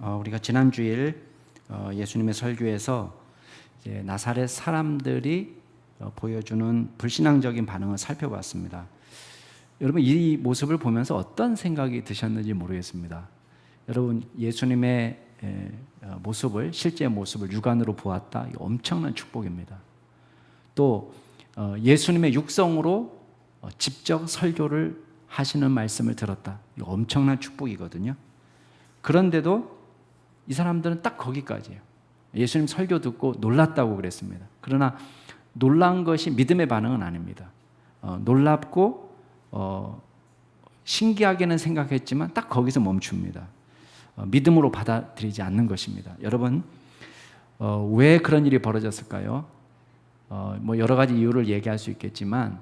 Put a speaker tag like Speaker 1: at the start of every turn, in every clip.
Speaker 1: 우리가 지난 주일 예수님의 설교에서 이제 나사렛 사람들이 보여주는 불신앙적인 반응을 살펴봤습니다. 여러분, 이 모습을 보면서 어떤 생각이 드셨는지 모르겠습니다. 여러분, 예수님의 모습을, 실제 모습을 육안으로 보았다. 이 엄청난 축복입니다. 또 예수님의 육성으로 직접 설교를 하시는 말씀을 들었다. 이거 엄청난 축복이거든요. 그런데도 이 사람들은 딱 거기까지예요. 예수님 설교 듣고 놀랐다고 그랬습니다. 그러나 놀란 것이 믿음의 반응은 아닙니다. 놀랍고 신기하게는 생각했지만 딱 거기서 멈춥니다. 믿음으로 받아들이지 않는 것입니다. 여러분, 왜 그런 일이 벌어졌을까요? 뭐 여러 가지 이유를 얘기할 수 있겠지만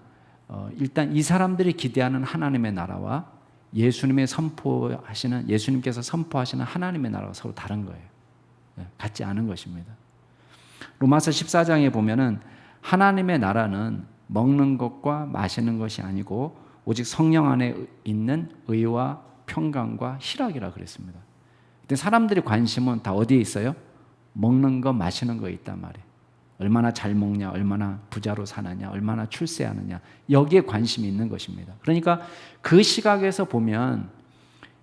Speaker 1: 일단 이 사람들이 기대하는 하나님의 나라와 예수님께서 선포하시는 하나님의 나라가 서로 다른 거예요. 같지 않은 것입니다. 로마서 14장에 보면은 하나님의 나라는 먹는 것과 마시는 것이 아니고 오직 성령 안에 있는 의와 평강과 희락이라 그랬습니다. 근데 사람들의 관심은 다 어디에 있어요? 먹는 거, 마시는 거에 있단 말이에요. 얼마나 잘 먹냐, 얼마나 부자로 사느냐, 얼마나 출세하느냐, 여기에 관심이 있는 것입니다. 그러니까 그 시각에서 보면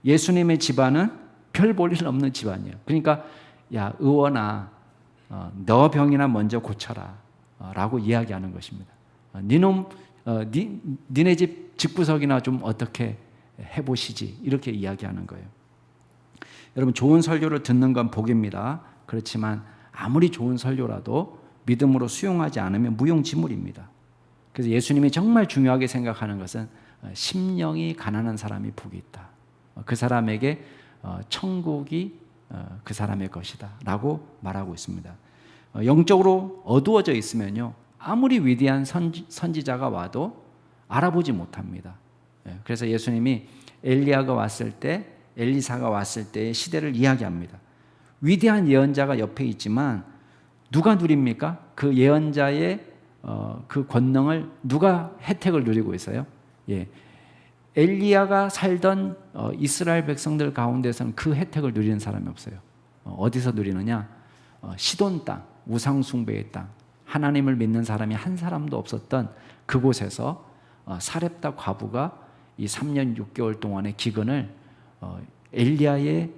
Speaker 1: 예수님의 집안은 별 볼 일 없는 집안이에요. 그러니까 야, 의원아, 너 병이나 먼저 고쳐라 라고 이야기하는 것입니다. 니네 집 집구석이나 좀 어떻게 해보시지, 이렇게 이야기하는 거예요. 여러분, 좋은 설교를 듣는 건 복입니다. 그렇지만 아무리 좋은 설교라도 믿음으로 수용하지 않으면 무용지물입니다. 그래서 예수님이 정말 중요하게 생각하는 것은 심령이 가난한 사람이 복이 있다. 그 사람에게 천국이 그 사람의 것이다 라고 말하고 있습니다. 영적으로 어두워져 있으면요, 아무리 위대한 선지자가 와도 알아보지 못합니다. 그래서 예수님이 엘리야가 왔을 때, 엘리사가 왔을 때의 시대를 이야기합니다. 위대한 예언자가 옆에 있지만 누가 누립니까? 그 예언자의 그 권능을 누가 혜택을 누리고 있어요? 엘리야가 살던 이스라엘 백성들 가운데서는 그 혜택을 누리는 사람이 없어요. 어디서 누리느냐? 시돈 땅, 우상 숭배의 땅, 하나님을 믿는 사람이 한 사람도 없었던 그곳에서 사렙다 과부가 이 3년 6개월 동안의 기근을 엘리야의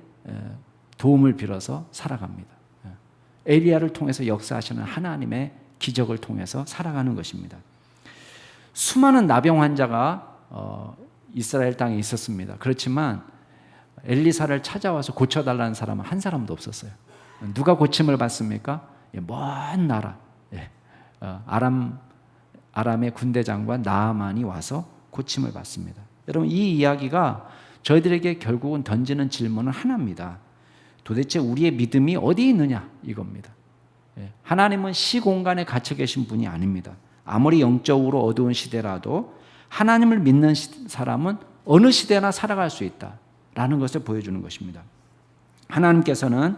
Speaker 1: 도움을 빌어서 살아갑니다. 엘리야를 통해서 역사하시는 하나님의 기적을 통해서 살아가는 것입니다. 수많은 나병 환자가 이스라엘 땅에 있었습니다. 그렇지만 엘리사를 찾아와서 고쳐달라는 사람은 한 사람도 없었어요. 누가 고침을 받습니까? 먼 나라, 아람의 군대장관 나아만이 와서 고침을 받습니다. 여러분, 이 이야기가 저희들에게 결국은 던지는 질문은 하나입니다. 도대체 우리의 믿음이 어디에 있느냐, 이겁니다. 하나님은 시공간에 갇혀 계신 분이 아닙니다. 아무리 영적으로 어두운 시대라도 하나님을 믿는 사람은 어느 시대나 살아갈 수 있다라는 것을 보여주는 것입니다. 하나님께서는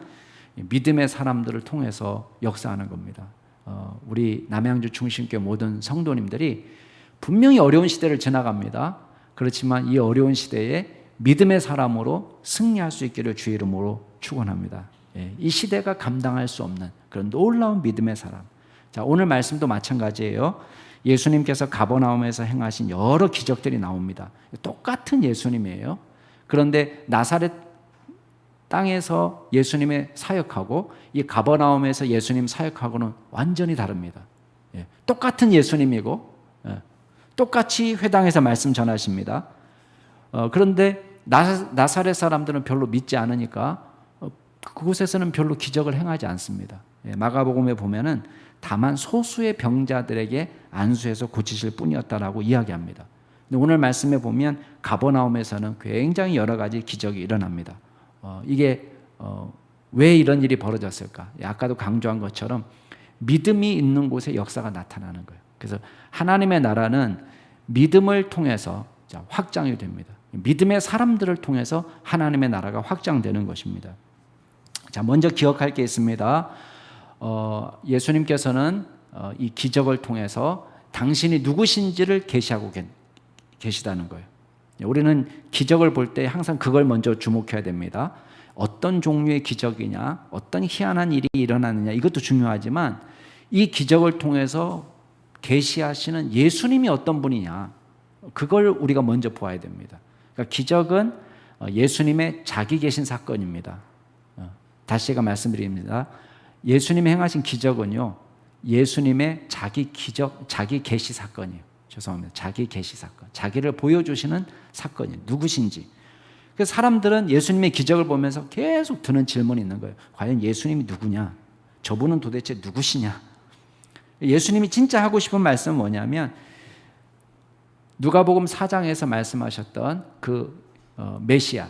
Speaker 1: 믿음의 사람들을 통해서 역사하는 겁니다. 우리 남양주 중심교회 모든 성도님들이 분명히 어려운 시대를 지나갑니다. 그렇지만 이 어려운 시대에 믿음의 사람으로 승리할 수 있기를 주의 이름으로 축원합니다. 이 시대가 감당할 수 없는 그런 놀라운 믿음의 사람. 자, 오늘 말씀도 마찬가지예요. 예수님께서 가버나움에서 행하신 여러 기적들이 나옵니다. 똑같은 예수님이에요. 그런데 나사렛 땅에서 예수님의 사역하고 이 가버나움에서 예수님 사역하고는 완전히 다릅니다. 똑같은 예수님이고 똑같이 회당에서 말씀 전하십니다. 그런데 나사렛 사람들은 별로 믿지 않으니까 그곳에서는 별로 기적을 행하지 않습니다. 마가복음에 보면은 다만 소수의 병자들에게 안수해서 고치실 뿐이었다라고 이야기합니다. 근데 오늘 말씀에 보면 가버나움에서는 굉장히 여러 가지 기적이 일어납니다. 이게 왜 이런 일이 벌어졌을까? 아까도 강조한 것처럼 믿음이 있는 곳에 역사가 나타나는 거예요. 그래서 하나님의 나라는 믿음을 통해서 확장이 됩니다. 믿음의 사람들을 통해서 하나님의 나라가 확장되는 것입니다. 자, 먼저 기억할 게 있습니다. 예수님께서는 이 기적을 통해서 당신이 누구신지를 계시하고 계시다는 거예요. 우리는 기적을 볼 때 항상 그걸 먼저 주목해야 됩니다. 어떤 종류의 기적이냐, 어떤 희한한 일이 일어나느냐, 이것도 중요하지만 이 기적을 통해서 계시하시는 예수님이 어떤 분이냐, 그걸 우리가 먼저 보아야 됩니다. 그러니까 기적은 예수님의 자기 계신 사건입니다. 다시 제가 말씀드립니다. 예수님이 행하신 기적은요, 예수님의 자기 계시 사건이에요. 죄송합니다. 자기 계시 사건, 자기를 보여주시는 사건이에요. 누구신지. 그래서 사람들은 예수님의 기적을 보면서 계속 드는 질문이 있는 거예요. 과연 예수님이 누구냐? 저분은 도대체 누구시냐? 예수님이 진짜 하고 싶은 말씀은 뭐냐면 누가복음 4장에서 말씀하셨던 그 메시아,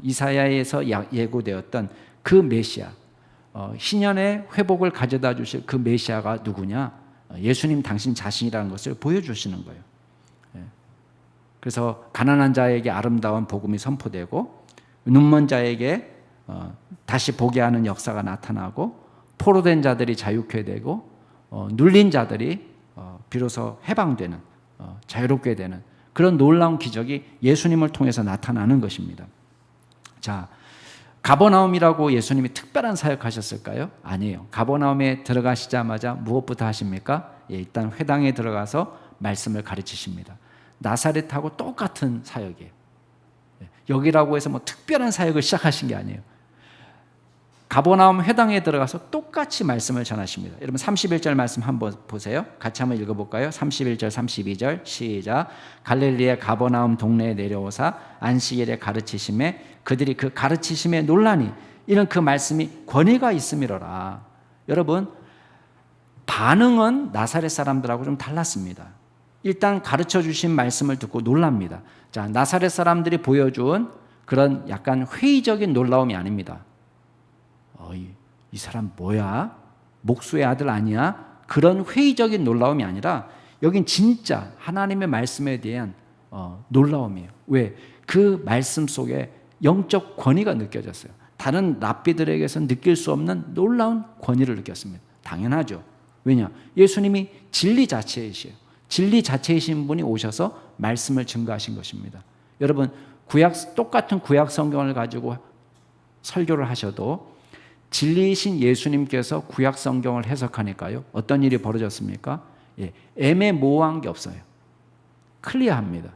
Speaker 1: 이사야에서 예고되었던 그 메시아, 희년의 회복을 가져다 주실 그 메시아가 누구냐? 예수님 당신 자신이라는 것을 보여주시는 거예요. 그래서 가난한 자에게 아름다운 복음이 선포되고 눈먼 자에게 다시 보게 하는 역사가 나타나고 포로된 자들이 자유케 되고 눌린 자들이 비로소 해방되는, 자유롭게 되는 그런 놀라운 기적이 예수님을 통해서 나타나는 것입니다. 자, 가버나움이라고 예수님이 특별한 사역하셨을까요? 아니에요. 가버나움에 들어가시자마자 무엇부터 하십니까? 일단 회당에 들어가서 말씀을 가르치십니다. 나사렛하고 똑같은 사역이에요. 여기라고 해서 뭐 특별한 사역을 시작하신 게 아니에요. 가버나움 회당에 들어가서 똑같이 말씀을 전하십니다. 여러분 31절 말씀 한번 보세요. 같이 한번 읽어볼까요? 31절 32절 시작. 갈릴리의 가버나움 동네에 내려오사 안식일에 가르치심에 그들이 그 가르치심에 놀라니 이는 그 말씀이 권위가 있음이로라. 여러분 반응은 나사렛 사람들하고 좀 달랐습니다. 일단 가르쳐 주신 말씀을 듣고 놀랍니다. 자, 나사렛 사람들이 보여준 그런 약간 회의적인 놀라움이 아닙니다. 이 사람 뭐야? 목수의 아들 아니야? 그런 회의적인 놀라움이 아니라 여긴 진짜 하나님의 말씀에 대한 놀라움이에요. 왜? 그 말씀 속에 영적 권위가 느껴졌어요. 다른 랍비들에게서 느낄 수 없는 놀라운 권위를 느꼈습니다. 당연하죠. 왜냐? 예수님이 진리 자체이시에요. 진리 자체이신 분이 오셔서 말씀을 증거하신 것입니다. 여러분 똑같은 구약 성경을 가지고 설교를 하셔도 진리이신 예수님께서 구약 성경을 해석하니까요, 어떤 일이 벌어졌습니까? 애매모호한 게 없어요. 클리어합니다.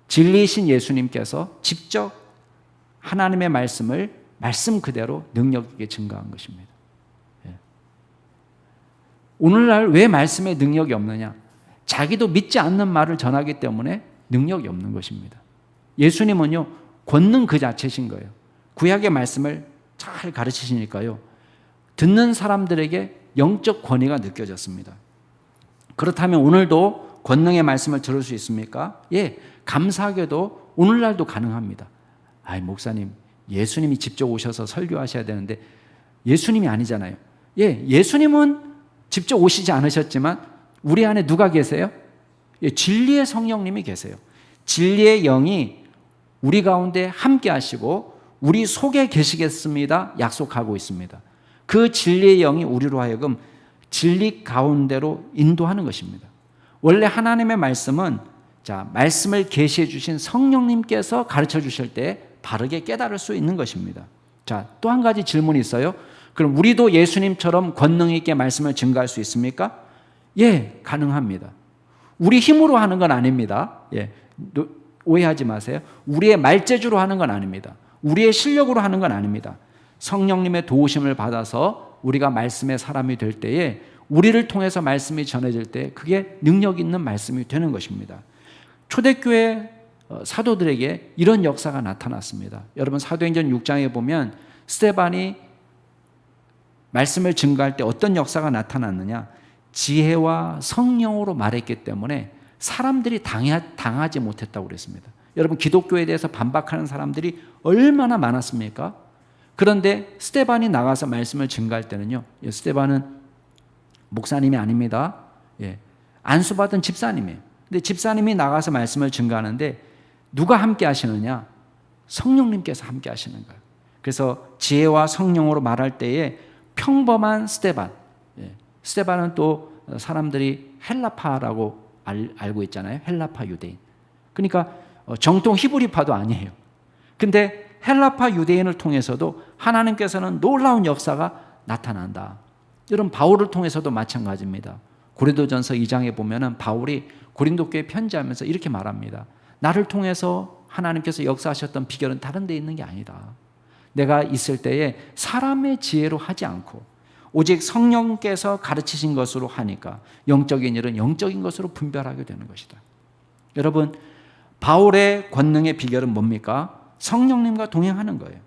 Speaker 1: 진리이신 예수님께서 직접 하나님의 말씀을 말씀 그대로 능력 있게 증거한 것입니다. 오늘날 왜 말씀에 능력이 없느냐? 자기도 믿지 않는 말을 전하기 때문에 능력이 없는 것입니다. 예수님은요, 권능 그 자체신 거예요. 구약의 말씀을 잘 가르치시니까요, 듣는 사람들에게 영적 권위가 느껴졌습니다. 그렇다면 오늘도 권능의 말씀을 들을 수 있습니까? 예, 감사하게도 오늘날도 가능합니다. 목사님, 예수님이 직접 오셔서 설교하셔야 되는데 예수님이 아니잖아요. 예, 예수님은 직접 오시지 않으셨지만 우리 안에 누가 계세요? 예, 진리의 성령님이 계세요. 진리의 영이 우리 가운데 함께 하시고 우리 속에 계시겠습니다 약속하고 있습니다. 그 진리의 영이 우리로 하여금 진리 가운데로 인도하는 것입니다. 원래 하나님의 말씀은 말씀을 계시해 주신 성령님께서 가르쳐 주실 때 바르게 깨달을 수 있는 것입니다. 또 한 가지 질문이 있어요. 그럼 우리도 예수님처럼 권능 있게 말씀을 증거할 수 있습니까? 예, 가능합니다. 우리 힘으로 하는 건 아닙니다. 예, 오해하지 마세요. 우리의 말재주로 하는 건 아닙니다. 우리의 실력으로 하는 건 아닙니다. 성령님의 도우심을 받아서 우리가 말씀의 사람이 될 때에 우리를 통해서 말씀이 전해질 때 그게 능력 있는 말씀이 되는 것입니다. 초대교회 사도들에게 이런 역사가 나타났습니다. 여러분 사도행전 6장에 보면 스데반이 말씀을 증거할 때 어떤 역사가 나타났느냐? 지혜와 성령으로 말했기 때문에 사람들이 당하지 못했다고 그랬습니다. 여러분 기독교에 대해서 반박하는 사람들이 얼마나 많았습니까? 그런데 스데반이 나가서 말씀을 증거할 때는요, 스데반은 목사님이 아닙니다. 안수받은 집사님이에요. 근데 집사님이 나가서 말씀을 증거하는데 누가 함께 하시느냐? 성령님께서 함께 하시는 거예요. 그래서 지혜와 성령으로 말할 때에 평범한 스데반, 스데반은 또 사람들이 헬라파라고 알고 있잖아요. 헬라파 유대인. 그러니까 정통 히브리파도 아니에요. 근데 헬라파 유대인을 통해서도 하나님께서는 놀라운 역사가 나타난다. 여러분, 바울을 통해서도 마찬가지입니다. 고린도전서 2장에 보면은 바울이 고린도 교회에 편지하면서 이렇게 말합니다. 나를 통해서 하나님께서 역사하셨던 비결은 다른 데 있는 게 아니다. 내가 있을 때에 사람의 지혜로 하지 않고 오직 성령께서 가르치신 것으로 하니까 영적인 일은 영적인 것으로 분별하게 되는 것이다. 여러분, 바울의 권능의 비결은 뭡니까? 성령님과 동행하는 거예요.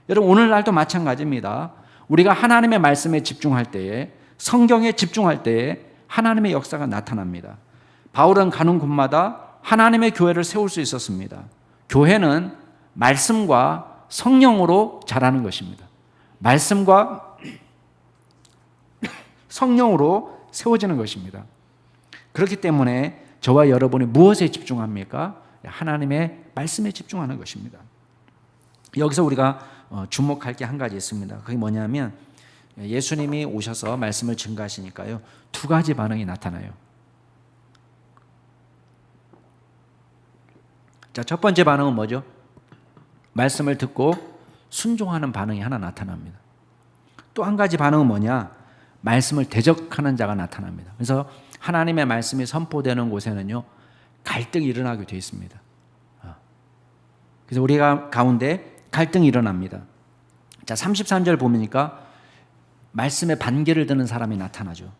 Speaker 1: 여러분, 오늘날도 마찬가지입니다. 우리가 하나님의 말씀에 집중할 때에, 성경에 집중할 때에 하나님의 역사가 나타납니다. 바울은 가는 곳마다 하나님의 교회를 세울 수 있었습니다. 교회는 말씀과 성령으로 자라는 것입니다. 말씀과 성령으로 세워지는 것입니다. 그렇기 때문에 저와 여러분이 무엇에 집중합니까? 하나님의 말씀에 집중하는 것입니다. 여기서 우리가 주목할 게 한 가지 있습니다. 그게 뭐냐면 예수님이 오셔서 말씀을 증거하시니까요, 두 가지 반응이 나타나요. 자, 첫 번째 반응은 뭐죠? 말씀을 듣고 순종하는 반응이 하나 나타납니다. 또 한 가지 반응은 뭐냐? 말씀을 대적하는 자가 나타납니다. 그래서 하나님의 말씀이 선포되는 곳에는요, 갈등이 일어나게 되어 있습니다. 그래서 우리가 가운데 갈등이 일어납니다. 자, 33절 보니까 말씀에 반기를 드는 사람이 나타나죠.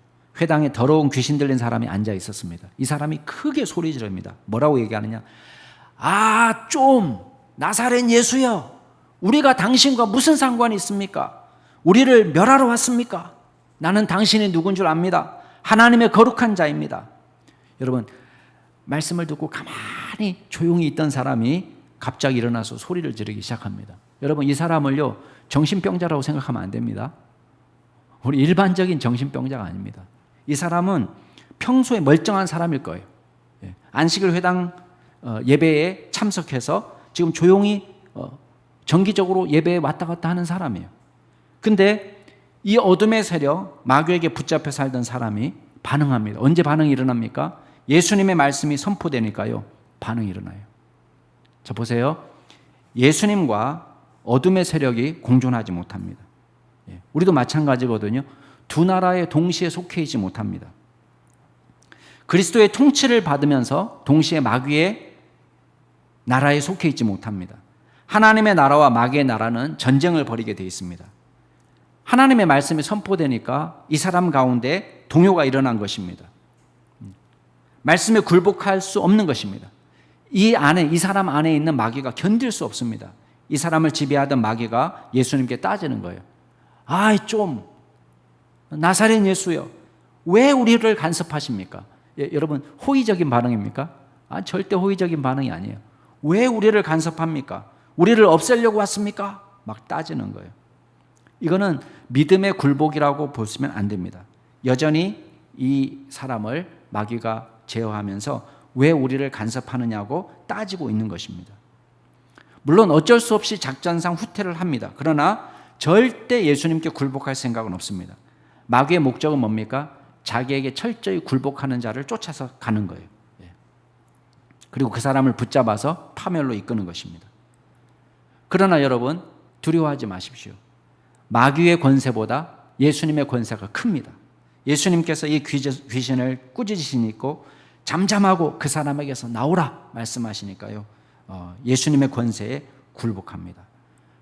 Speaker 1: 회당에 더러운 귀신 들린 사람이 앉아 있었습니다. 이 사람이 크게 소리 지릅니다. 뭐라고 얘기하느냐? 아, 좀 나사렛 예수여, 우리가 당신과 무슨 상관이 있습니까? 우리를 멸하러 왔습니까? 나는 당신이 누군 줄 압니다. 하나님의 거룩한 자입니다. 여러분, 말씀을 듣고 가만히 조용히 있던 사람이 갑자기 일어나서 소리를 지르기 시작합니다. 여러분, 이 사람을요, 정신병자라고 생각하면 안 됩니다. 우리 일반적인 정신병자가 아닙니다. 이 사람은 평소에 멀쩡한 사람일 거예요. 안식일 회당 예배에 참석해서 지금 조용히 정기적으로 예배에 왔다 갔다 하는 사람이에요. 근데 이 어둠의 세력, 마귀에게 붙잡혀 살던 사람이 반응합니다. 언제 반응이 일어납니까? 예수님의 말씀이 선포되니까요, 반응이 일어나요. 자, 보세요. 예수님과 어둠의 세력이 공존하지 못합니다. 우리도 마찬가지거든요. 두 나라에 동시에 속해 있지 못합니다. 그리스도의 통치를 받으면서 동시에 마귀의 나라에 속해 있지 못합니다. 하나님의 나라와 마귀의 나라는 전쟁을 벌이게 되어 있습니다. 하나님의 말씀이 선포되니까 이 사람 가운데 동요가 일어난 것입니다. 말씀에 굴복할 수 없는 것입니다. 이 사람 안에 있는 마귀가 견딜 수 없습니다. 이 사람을 지배하던 마귀가 예수님께 따지는 거예요. 아이, 좀 나사렛 예수요, 왜 우리를 간섭하십니까? 여러분, 호의적인 반응입니까? 절대 호의적인 반응이 아니에요. 왜 우리를 간섭합니까? 우리를 없애려고 왔습니까? 막 따지는 거예요. 이거는 믿음의 굴복이라고 보시면 안 됩니다. 여전히 이 사람을 마귀가 제어하면서 왜 우리를 간섭하느냐고 따지고 있는 것입니다. 물론 어쩔 수 없이 작전상 후퇴를 합니다. 그러나 절대 예수님께 굴복할 생각은 없습니다. 마귀의 목적은 뭡니까? 자기에게 철저히 굴복하는 자를 쫓아서 가는 거예요. 그리고 그 사람을 붙잡아서 파멸로 이끄는 것입니다. 그러나 여러분, 두려워하지 마십시오. 마귀의 권세보다 예수님의 권세가 큽니다. 예수님께서 이 귀신을 꾸짖으시니까 잠잠하고 그 사람에게서 나오라 말씀하시니까요, 예수님의 권세에 굴복합니다.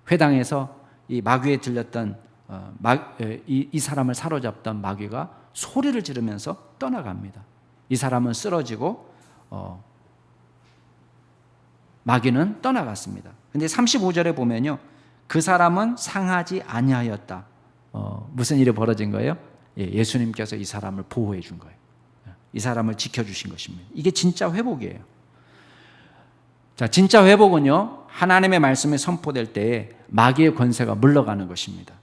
Speaker 1: 회당에서 이 마귀에 들렸던 이 사람을 사로잡던 마귀가 소리를 지르면서 떠나갑니다. 이 사람은 쓰러지고 마귀는 떠나갔습니다. 근데 35절에 보면요, 그 사람은 상하지 아니하였다. 무슨 일이 벌어진 거예요? 예수님께서 이 사람을 보호해 준 거예요. 이 사람을 지켜주신 것입니다. 이게 진짜 회복이에요. 자, 진짜 회복은요, 하나님의 말씀이 선포될 때에 마귀의 권세가 물러가는 것입니다.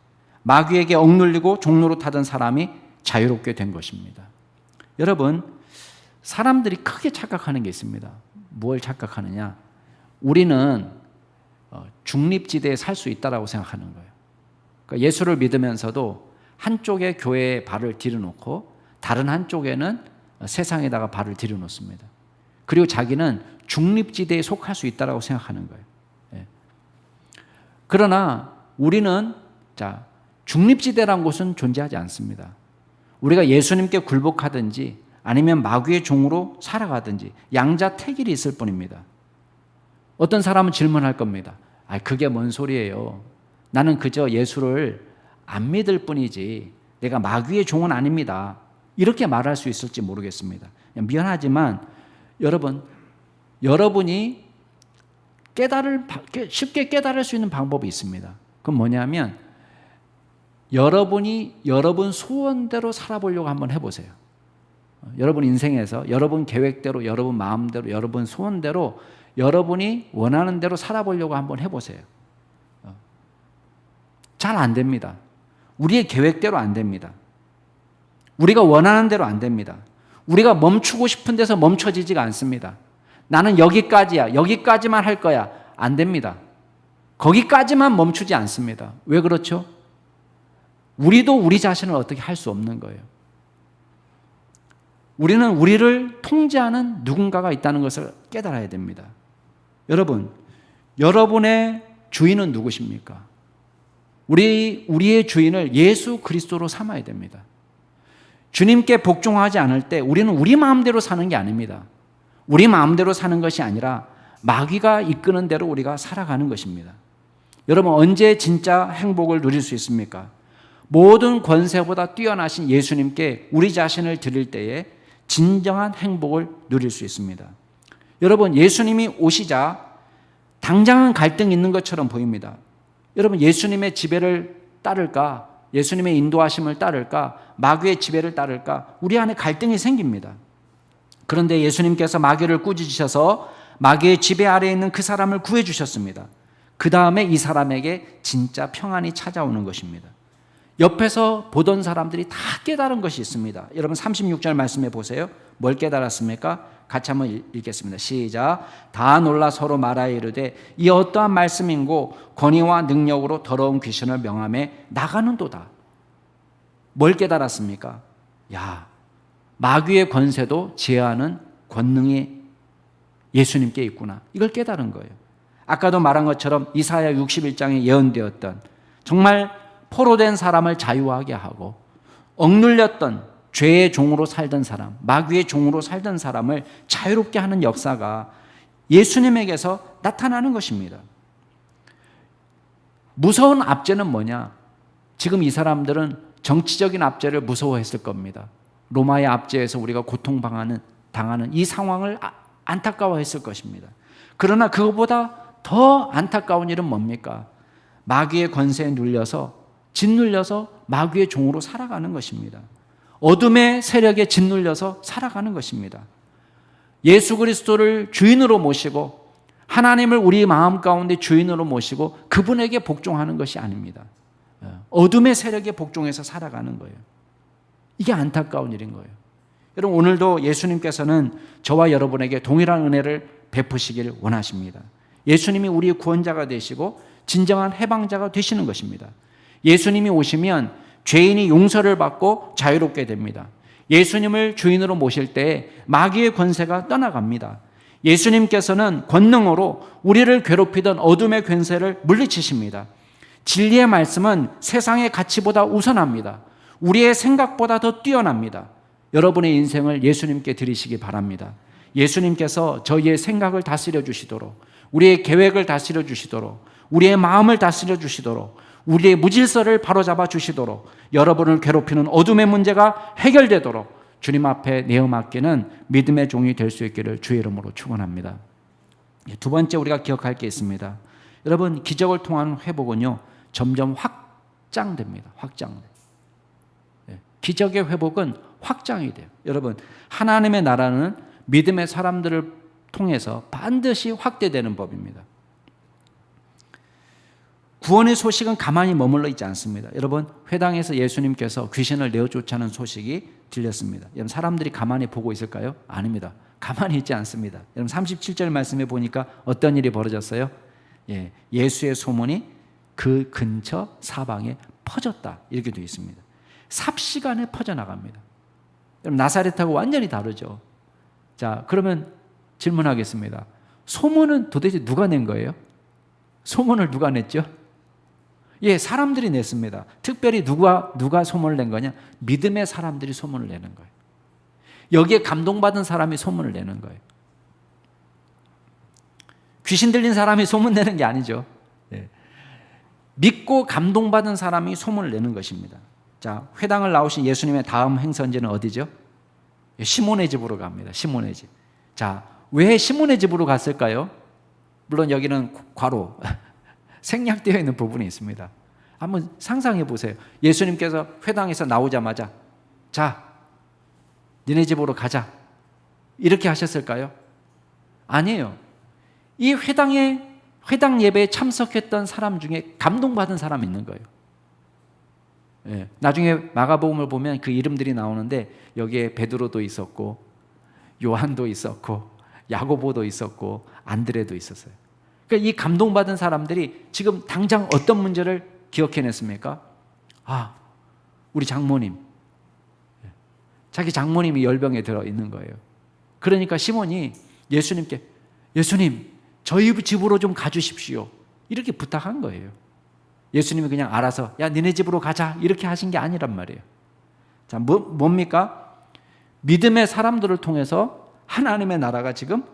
Speaker 1: 마귀에게 억눌리고 종로로 타던 사람이 자유롭게 된 것입니다. 여러분, 사람들이 크게 착각하는 게 있습니다. 뭘 착각하느냐? 우리는 중립지대에 살 수 있다라고 생각하는 거예요. 그러니까 예수를 믿으면서도 한쪽에 교회에 발을 들여놓고 다른 한쪽에는 세상에다가 발을 들여놓습니다. 그리고 자기는 중립지대에 속할 수 있다고 생각하는 거예요. 예. 그러나 우리는 중립지대라는 곳은 존재하지 않습니다. 우리가 예수님께 굴복하든지 아니면 마귀의 종으로 살아가든지 양자택일이 있을 뿐입니다. 어떤 사람은 질문할 겁니다. 그게 뭔 소리예요? 나는 그저 예수를 안 믿을 뿐이지 내가 마귀의 종은 아닙니다. 이렇게 말할 수 있을지 모르겠습니다. 미안하지만 여러분이 쉽게 깨달을 수 있는 방법이 있습니다. 그건 뭐냐면 여러분이 여러분 소원대로 살아보려고 한번 해보세요. 여러분 인생에서 여러분 계획대로, 여러분 마음대로, 여러분 소원대로 여러분이 원하는 대로 살아보려고 한번 해보세요. 잘 안 됩니다. 우리의 계획대로 안 됩니다. 우리가 원하는 대로 안 됩니다. 우리가 멈추고 싶은 데서 멈춰지지가 않습니다. 나는 여기까지야. 여기까지만 할 거야. 안 됩니다. 거기까지만 멈추지 않습니다. 왜 그렇죠? 우리도 우리 자신을 어떻게 할 수 없는 거예요. 우리는 우리를 통제하는 누군가가 있다는 것을 깨달아야 됩니다. 여러분의 주인은 누구십니까? 우리의 주인을 예수 그리스도로 삼아야 됩니다. 주님께 복종하지 않을 때 우리는 우리 마음대로 사는 게 아닙니다. 우리 마음대로 사는 것이 아니라 마귀가 이끄는 대로 우리가 살아가는 것입니다. 여러분, 언제 진짜 행복을 누릴 수 있습니까? 모든 권세보다 뛰어나신 예수님께 우리 자신을 드릴 때에 진정한 행복을 누릴 수 있습니다. 여러분, 예수님이 오시자 당장은 갈등이 있는 것처럼 보입니다. 여러분, 예수님의 지배를 따를까? 예수님의 인도하심을 따를까? 마귀의 지배를 따를까? 우리 안에 갈등이 생깁니다. 그런데 예수님께서 마귀를 꾸짖으셔서 마귀의 지배 아래에 있는 그 사람을 구해주셨습니다. 그 다음에 이 사람에게 진짜 평안이 찾아오는 것입니다. 옆에서 보던 사람들이 다 깨달은 것이 있습니다. 여러분 36절 말씀해 보세요. 뭘 깨달았습니까? 같이 한번 읽겠습니다. 시작. 다 놀라 서로 말하여 이르되 이 어떠한 말씀인고 권위와 능력으로 더러운 귀신을 명함에 나가는도다. 뭘 깨달았습니까? 마귀의 권세도 제어하는 권능이 예수님께 있구나. 이걸 깨달은 거예요. 아까도 말한 것처럼 이사야 61장에 예언되었던 정말 포로된 사람을 자유하게 하고 억눌렸던 죄의 종으로 살던 사람, 마귀의 종으로 살던 사람을 자유롭게 하는 역사가 예수님에게서 나타나는 것입니다. 무서운 압제는 뭐냐? 지금 이 사람들은 정치적인 압제를 무서워했을 겁니다. 로마의 압제에서 우리가 고통당하는 이 상황을 안타까워했을 것입니다. 그러나 그것보다 더 안타까운 일은 뭡니까? 마귀의 권세에 짓눌려서 마귀의 종으로 살아가는 것입니다. 어둠의 세력에 짓눌려서 살아가는 것입니다. 예수 그리스도를 주인으로 모시고 하나님을 우리 마음 가운데 주인으로 모시고 그분에게 복종하는 것이 아닙니다. 어둠의 세력에 복종해서 살아가는 거예요. 이게 안타까운 일인 거예요. 여러분, 오늘도 예수님께서는 저와 여러분에게 동일한 은혜를 베푸시길 원하십니다. 예수님이 우리의 구원자가 되시고 진정한 해방자가 되시는 것입니다. 예수님이 오시면 죄인이 용서를 받고 자유롭게 됩니다. 예수님을 주인으로 모실 때 마귀의 권세가 떠나갑니다. 예수님께서는 권능으로 우리를 괴롭히던 어둠의 권세를 물리치십니다. 진리의 말씀은 세상의 가치보다 우선합니다. 우리의 생각보다 더 뛰어납니다. 여러분의 인생을 예수님께 드리시기 바랍니다. 예수님께서 저희의 생각을 다스려 주시도록, 우리의 계획을 다스려 주시도록, 우리의 마음을 다스려 주시도록, 우리의 무질서를 바로잡아 주시도록, 여러분을 괴롭히는 어둠의 문제가 해결되도록 주님 앞에 내어 맡기는 믿음의 종이 될 수 있기를 주의 이름으로 축원합니다. 두 번째 우리가 기억할 게 있습니다. 여러분, 기적을 통한 회복은요 점점 확장됩니다. 기적의 회복은 확장이 돼요. 여러분, 하나님의 나라는 믿음의 사람들을 통해서 반드시 확대되는 법입니다. 구원의 소식은 가만히 머물러 있지 않습니다. 여러분, 회당에서 예수님께서 귀신을 내어 쫓아는 소식이 들렸습니다. 여러분, 사람들이 가만히 보고 있을까요? 아닙니다. 가만히 있지 않습니다. 여러분, 37절 말씀에 보니까 어떤 일이 벌어졌어요? 예수의 소문이 그 근처 사방에 퍼졌다, 이렇게 되어 있습니다. 삽시간에 퍼져나갑니다. 여러분, 나사렛하고 완전히 다르죠. 자, 그러면 질문하겠습니다. 소문은 도대체 누가 낸 거예요? 소문을 누가 냈죠? 예, 사람들이 냈습니다. 특별히 누가 소문을 낸 거냐? 믿음의 사람들이 소문을 내는 거예요. 여기에 감동받은 사람이 소문을 내는 거예요. 귀신 들린 사람이 소문 내는 게 아니죠. 예. 믿고 감동받은 사람이 소문을 내는 것입니다. 자, 회당을 나오신 예수님의 다음 행선지는 어디죠? 시몬의 집으로 갑니다. 시몬의 집. 자, 왜 시몬의 집으로 갔을까요? 물론 여기는 괄호 생략되어 있는 부분이 있습니다. 한번 상상해 보세요. 예수님께서 회당에서 나오자마자 자, 니네 집으로 가자 이렇게 하셨을까요? 아니에요. 이 회당 예배에 참석했던 사람 중에 감동받은 사람이 있는 거예요. 예, 나중에 마가복음을 보면 그 이름들이 나오는데 여기에 베드로도 있었고 요한도 있었고 야고보도 있었고 안드레도 있었어요. 그러니까 이 감동받은 사람들이 지금 당장 어떤 문제를 기억해냈습니까? 아, 우리 장모님. 자기 장모님이 열병에 들어 있는 거예요. 그러니까 시몬이 예수님께 예수님 저희 집으로 좀 가주십시오 이렇게 부탁한 거예요. 예수님이 그냥 알아서 야 니네 집으로 가자 이렇게 하신 게 아니란 말이에요. 자, 뭡니까? 믿음의 사람들을 통해서 하나님의 나라가 지금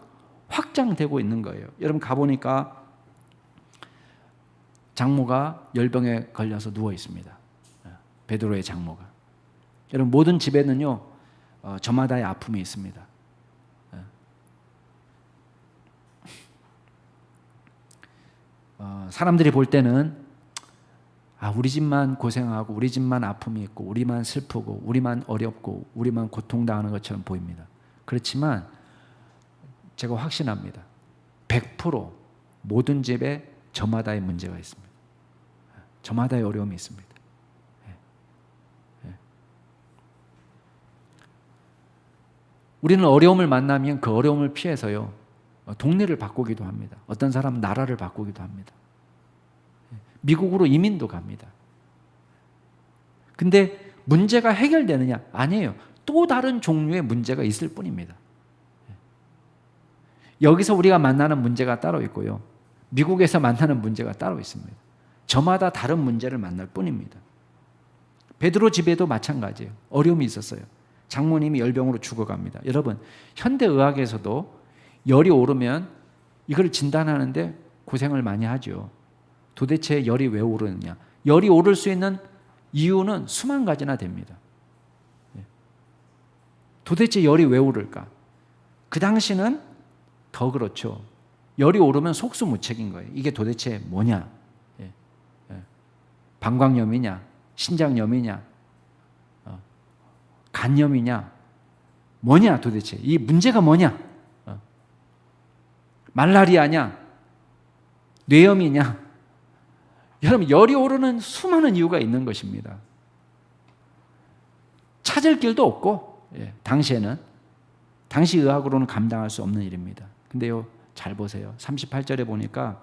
Speaker 1: 확장되고 있는 거예요. 여러분 가보니까 장모가 열병에 걸려서 누워 있습니다. 베드로의 장모가. 여러분 모든 집에는요 저마다의 아픔이 있습니다. 사람들이 볼 때는 우리 집만 고생하고 우리 집만 아픔이 있고 우리만 슬프고 우리만 어렵고 우리만 고통당하는 것처럼 보입니다. 그렇지만 제가 확신합니다. 100% 모든 집에 저마다의 문제가 있습니다. 저마다의 어려움이 있습니다. 우리는 어려움을 만나면 그 어려움을 피해서요 동네를 바꾸기도 합니다. 어떤 사람은 나라를 바꾸기도 합니다. 미국으로 이민도 갑니다. 근데 문제가 해결되느냐? 아니에요. 또 다른 종류의 문제가 있을 뿐입니다. 여기서 우리가 만나는 문제가 따로 있고요. 미국에서 만나는 문제가 따로 있습니다. 저마다 다른 문제를 만날 뿐입니다. 베드로 집에도 마찬가지예요. 어려움이 있었어요. 장모님이 열병으로 죽어갑니다. 여러분, 현대의학에서도 열이 오르면 이걸 진단하는데 고생을 많이 하죠. 도대체 열이 왜 오르느냐? 열이 오를 수 있는 이유는 수만 가지나 됩니다. 도대체 열이 왜 오를까? 그 당시는 더 그렇죠. 열이 오르면 속수무책인 거예요. 이게 도대체 뭐냐? 방광염이냐? 신장염이냐? 간염이냐? 뭐냐 도대체? 이 문제가 뭐냐? 말라리아냐? 뇌염이냐? 여러분 열이 오르는 수많은 이유가 있는 것입니다. 찾을 길도 없고 당시에는 당시 의학으로는 감당할 수 없는 일입니다. 근데요 잘 보세요. 38절에 보니까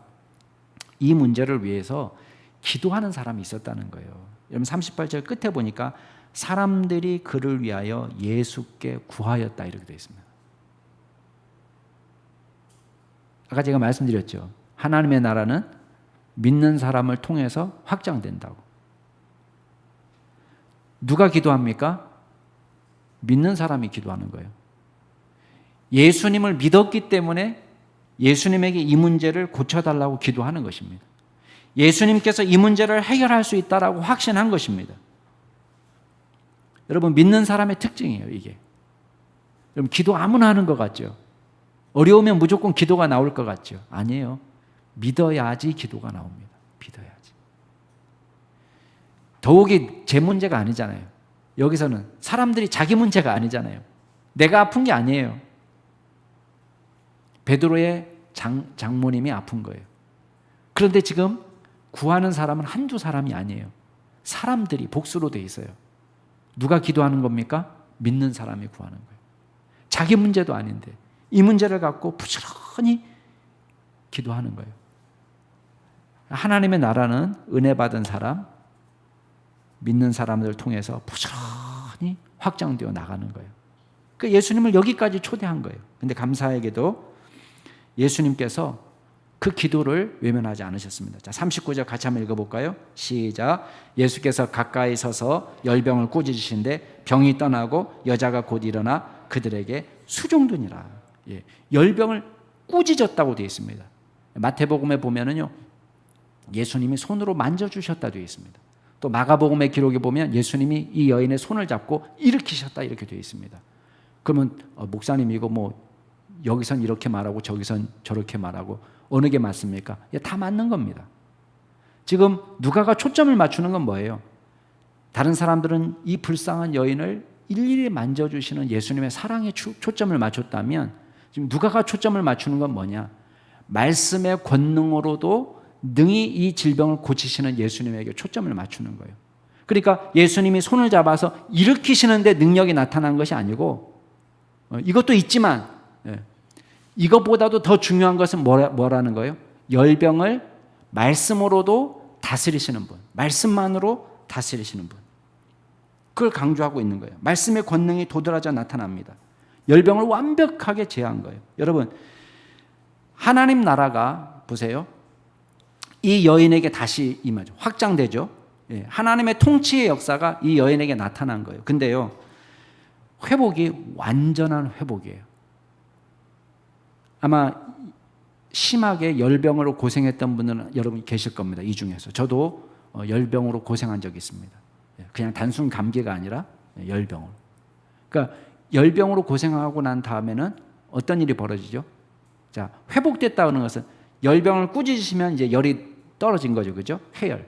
Speaker 1: 이 문제를 위해서 기도하는 사람이 있었다는 거예요. 여러분 38절 끝에 보니까 사람들이 그를 위하여 예수께 구하였다 이렇게 되어 있습니다. 아까 제가 말씀드렸죠. 하나님의 나라는 믿는 사람을 통해서 확장된다고. 누가 기도합니까? 믿는 사람이 기도하는 거예요. 예수님을 믿었기 때문에 예수님에게 이 문제를 고쳐달라고 기도하는 것입니다. 예수님께서 이 문제를 해결할 수 있다라고 확신한 것입니다. 여러분 믿는 사람의 특징이에요 이게. 여러분 기도 아무나 하는 것 같죠? 어려우면 무조건 기도가 나올 것 같죠? 아니에요. 믿어야지 기도가 나옵니다. 믿어야지. 더욱이 제 문제가 아니잖아요. 여기서는 사람들이 자기 문제가 아니잖아요. 내가 아픈 게 아니에요. 베드로의 장모님이 아픈 거예요. 그런데 지금 구하는 사람은 한두 사람이 아니에요. 사람들이 복수로 돼 있어요. 누가 기도하는 겁니까? 믿는 사람이 구하는 거예요. 자기 문제도 아닌데 이 문제를 갖고 부지런히 기도하는 거예요. 하나님의 나라는 은혜 받은 사람, 믿는 사람들을 통해서 부지런히 확장되어 나가는 거예요. 그러니까 예수님을 여기까지 초대한 거예요. 근데 감사하게도 예수님께서 그 기도를 외면하지 않으셨습니다. 자, 39절 같이 한번 읽어볼까요? 시작. 예수께서 가까이 서서 열병을 꾸짖으신데 병이 떠나고 여자가 곧 일어나 그들에게 수종드니라. 예, 열병을 꾸짖었다고 되어 있습니다. 마태복음에 보면은요, 예수님이 손으로 만져주셨다 되어 있습니다. 또 마가복음의 기록에 보면 예수님이 이 여인의 손을 잡고 일으키셨다 이렇게 되어 있습니다. 그러면 목사님 이거 뭐 여기선 이렇게 말하고 저기선 저렇게 말하고 어느 게 맞습니까? 다 맞는 겁니다. 지금 누가가 초점을 맞추는 건 뭐예요? 다른 사람들은 이 불쌍한 여인을 일일이 만져주시는 예수님의 사랑에 초점을 맞췄다면 지금 누가가 초점을 맞추는 건 뭐냐? 말씀의 권능으로도 능히 이 질병을 고치시는 예수님에게 초점을 맞추는 거예요. 그러니까 예수님이 손을 잡아서 일으키시는데 능력이 나타난 것이 아니고 이것도 있지만 이것보다도 더 중요한 것은 뭐라는 거예요? 열병을 말씀으로도 다스리시는 분, 말씀만으로 다스리시는 분, 그걸 강조하고 있는 거예요. 말씀의 권능이 도드라져 나타납니다. 열병을 완벽하게 제어한 거예요. 여러분, 하나님 나라가 보세요, 이 여인에게 다시 임하죠. 확장되죠. 하나님의 통치의 역사가 이 여인에게 나타난 거예요. 근데요, 회복이 완전한 회복이에요. 아마 심하게 열병으로 고생했던 분들은 여러분 계실 겁니다. 이 중에서 저도 열병으로 고생한 적이 있습니다. 그냥 단순 감기가 아니라 열병으로. 그러니까 열병으로 고생하고 난 다음에는 어떤 일이 벌어지죠? 자, 회복됐다는 것은 열병을 꾸짖으시면 이제 열이 떨어진 거죠, 그죠? 해열.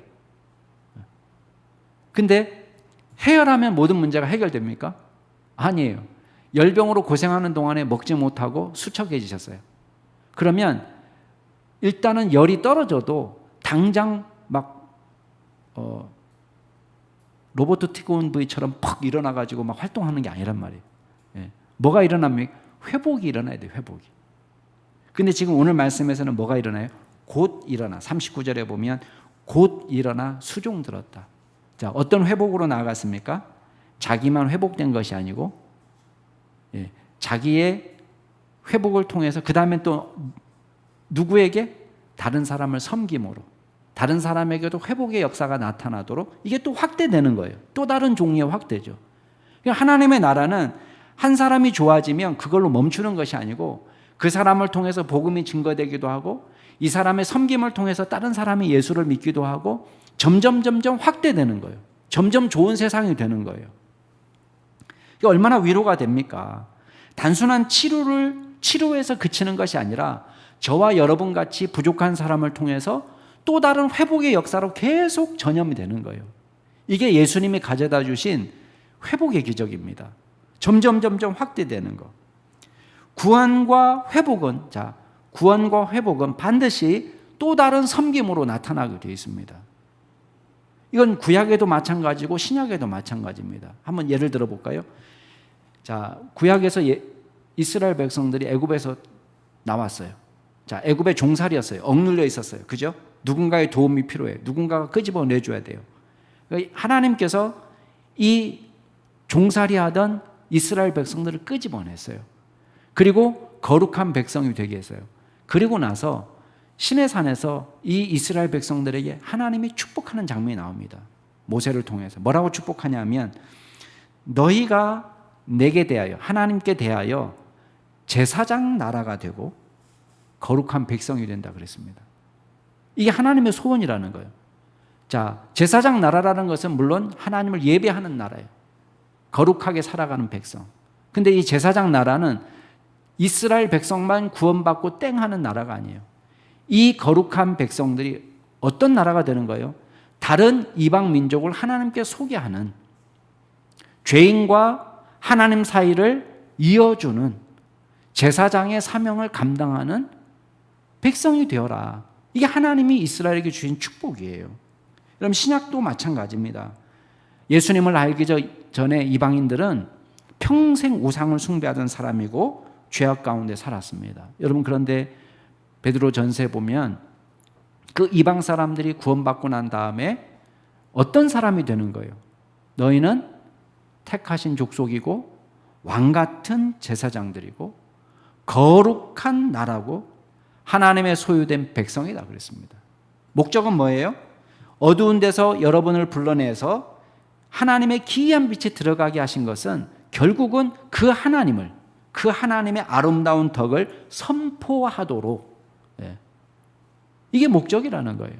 Speaker 1: 근데 해열하면 모든 문제가 해결됩니까? 아니에요. 열병으로 고생하는 동안에 먹지 못하고 수척해지셨어요. 그러면 일단은 열이 떨어져도 당장 막 로버트 티곤브이처럼 퍽 일어나가지고 막 활동하는 게 아니란 말이에요. 뭐가 일어납니까? 회복이 일어나야 돼요, 회복이. 근데 지금 오늘 말씀에서는 뭐가 일어나요? 곧 일어나. 39절에 보면 곧 일어나 수종 들었다. 자, 어떤 회복으로 나아갔습니까? 자기만 회복된 것이 아니고 자기의 회복을 통해서 그 다음에 또 누구에게? 다른 사람을 섬김으로 다른 사람에게도 회복의 역사가 나타나도록 이게 또 확대되는 거예요. 또 다른 종류의 확대죠. 그러니까 하나님의 나라는 한 사람이 좋아지면 그걸로 멈추는 것이 아니고 그 사람을 통해서 복음이 증거되기도 하고 이 사람의 섬김을 통해서 다른 사람이 예수를 믿기도 하고 점점 확대되는 거예요. 점점 좋은 세상이 되는 거예요. 이게 얼마나 위로가 됩니까? 단순한 치료에서 그치는 것이 아니라 저와 여러분 같이 부족한 사람을 통해서 또 다른 회복의 역사로 계속 전염이 되는 거예요. 이게 예수님이 가져다 주신 회복의 기적입니다. 점점 확대되는 거. 구원과 회복은 반드시 또 다른 섬김으로 나타나게 되어 있습니다. 이건 구약에도 마찬가지고 신약에도 마찬가지입니다. 한번 예를 들어 볼까요? 자, 구약에서 이스라엘 백성들이 애굽에서 나왔어요. 자, 애굽의 종살이였어요. 억눌려 있었어요. 그죠? 누군가의 도움이 필요해. 누군가가 끄집어내줘야 돼요. 그러니까 하나님께서 이 종살이하던 이스라엘 백성들을 끄집어냈어요. 그리고 거룩한 백성이 되게 했어요. 그리고 나서 시내산에서 이 이스라엘 백성들에게 하나님이 축복하는 장면이 나옵니다. 모세를 통해서. 뭐라고 축복하냐면 너희가 내게 대하여, 하나님께 대하여 제사장 나라가 되고 거룩한 백성이 된다 그랬습니다. 이게 하나님의 소원이라는 거예요. 자, 제사장 나라라는 것은 물론 하나님을 예배하는 나라예요. 거룩하게 살아가는 백성. 근데 이 제사장 나라는 이스라엘 백성만 구원받고 땡 하는 나라가 아니에요. 이 거룩한 백성들이 어떤 나라가 되는 거예요? 다른 이방 민족을 하나님께 소개하는, 죄인과 하나님 사이를 이어주는 제사장의 사명을 감당하는 백성이 되어라. 이게 하나님이 이스라엘에게 주신 축복이에요. 그럼 신약도 마찬가지입니다. 예수님을 알기 전에 이방인들은 평생 우상을 숭배하던 사람이고 죄악 가운데 살았습니다. 여러분, 그런데 베드로 전서에 보면 그 이방 사람들이 구원받고 난 다음에 어떤 사람이 되는 거예요? 너희는 택하신 족속이고 왕 같은 제사장들이고 거룩한 나라고 하나님의 소유된 백성이다 그랬습니다. 목적은 뭐예요? 어두운 데서 여러분을 불러내서 하나님의 기이한 빛이 들어가게 하신 것은 결국은 그 하나님을, 그 하나님의 아름다운 덕을 선포하도록, 이게 목적이라는 거예요.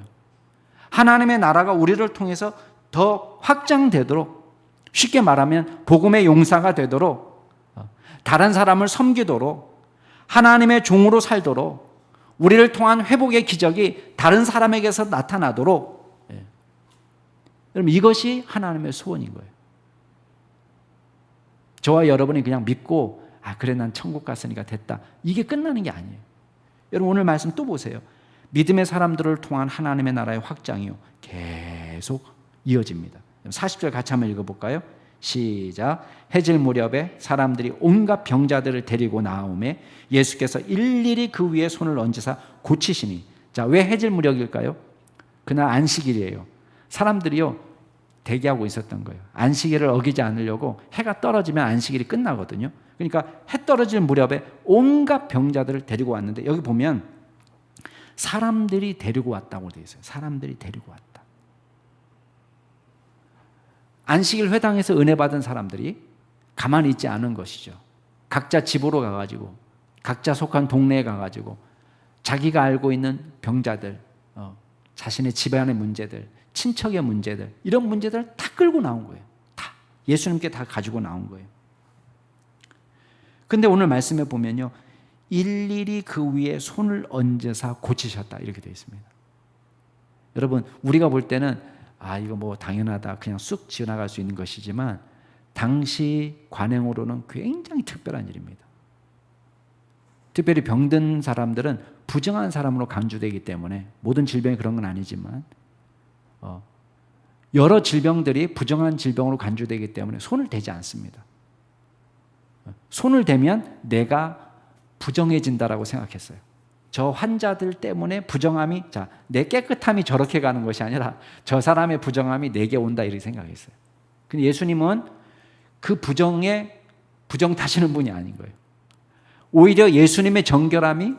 Speaker 1: 하나님의 나라가 우리를 통해서 더 확장되도록, 쉽게 말하면 복음의 용사가 되도록, 다른 사람을 섬기도록, 하나님의 종으로 살도록, 우리를 통한 회복의 기적이 다른 사람에게서 나타나도록, 여러분 이것이 하나님의 소원인 거예요. 저와 여러분이 그냥 믿고 그래 난 천국 갔으니까 됐다, 이게 끝나는 게 아니에요. 여러분 오늘 말씀 또 보세요. 믿음의 사람들을 통한 하나님의 나라의 확장이요 계속 이어집니다. 40절 같이 한번 읽어볼까요? 시작. 해질 무렵에 사람들이 온갖 병자들을 데리고 나오매 예수께서 일일이 그 위에 손을 얹으사 고치시니. 자, 왜 해질 무렵일까요? 그날 안식일이에요. 사람들이요 대기하고 있었던 거예요. 안식일을 어기지 않으려고. 해가 떨어지면 안식일이 끝나거든요. 그러니까 해 떨어질 무렵에 온갖 병자들을 데리고 왔는데, 여기 보면 사람들이 데리고 왔다고 되어 있어요. 사람들이 데리고 왔다. 안식일 회당에서 은혜 받은 사람들이 가만히 있지 않은 것이죠. 각자 집으로 가가지고, 각자 속한 동네에 가가지고 자기가 알고 있는 병자들, 자신의 집안의 문제들, 친척의 문제들, 이런 문제들을 다 끌고 나온 거예요. 다 예수님께 다 가지고 나온 거예요. 근데 오늘 말씀에 보면요, 일일이 그 위에 손을 얹으사 고치셨다, 이렇게 되어 있습니다. 여러분 우리가 볼 때는 이거 뭐 당연하다, 그냥 쑥 지나갈 수 있는 것이지만 당시 관행으로는 굉장히 특별한 일입니다. 특별히 병든 사람들은 부정한 사람으로 간주되기 때문에, 모든 질병이 그런 건 아니지만 여러 질병들이 부정한 질병으로 간주되기 때문에 손을 대지 않습니다. 손을 대면 내가 부정해진다라고 생각했어요. 저 환자들 때문에 부정함이, 내 깨끗함이 저렇게 가는 것이 아니라 저 사람의 부정함이 내게 온다, 이렇게 생각했어요. 근데 예수님은 그 부정에 부정 타시는 분이 아닌 거예요. 오히려 예수님의 정결함이,